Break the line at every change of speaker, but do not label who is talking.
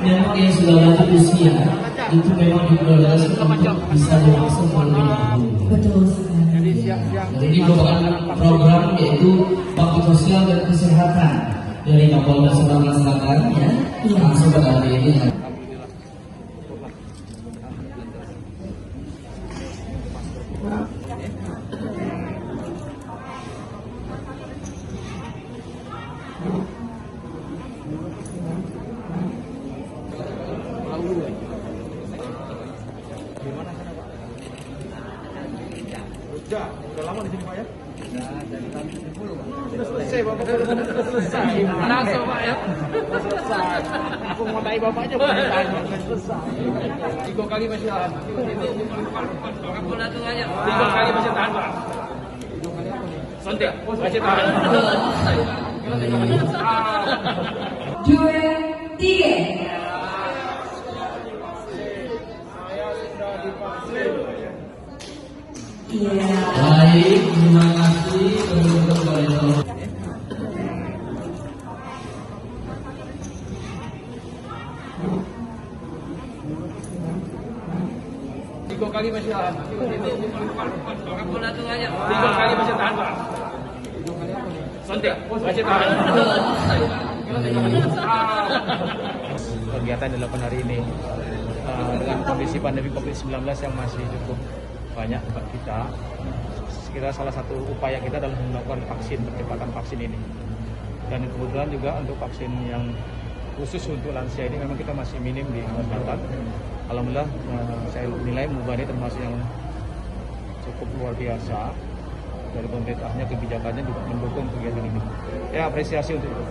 memang yang sudah lanjut usia itu memang diprioritaskan untuk bisa divaksin terlebih dahulu.
Betul sekali.
Jadi ini merupakan program yaitu bakti sosial dan kesehatan dari Kapolda Sumatera Selatan ya. Langsung pada hari ini.
Udah lama di sini Pak ya?
Dari tahun 70 Pak.
Sudah selesai Bapak, sudah selesai.
Langsung Pak ya.
Sudah selesai. Aku mau tanya Bapaknya sudah selesai.
3 kali masih tahan. Kapolda aja. 3 kali masih tahan Pak. 3 kali apa nih? Suntik masih tahan.
Dua, tiga.
Saya sudah divaksin.
Iya.
Baik, terima kasih untuk Bapak.
Tiga kali masih tahan. Kapolda aja. 3 kali masih tahan Pak. 3 kali apa nih? Suntik masih tahan.
Kegiatan dilakukan hari ini dengan kondisi pandemi COVID-19 yang masih cukup banyak buat kita. Sekira salah satu upaya kita adalah melakukan vaksin, percepatan vaksin ini. Dan kebetulan juga untuk vaksin yang khusus untuk lansia ini memang kita masih minim di Kalimantan. Alhamdulillah saya nilai Muba ini termasuk yang cukup luar biasa. Dari pemerintahnya, kebijakannya juga mendukung kegiatan ini. Ya, apresiasi untuk itu.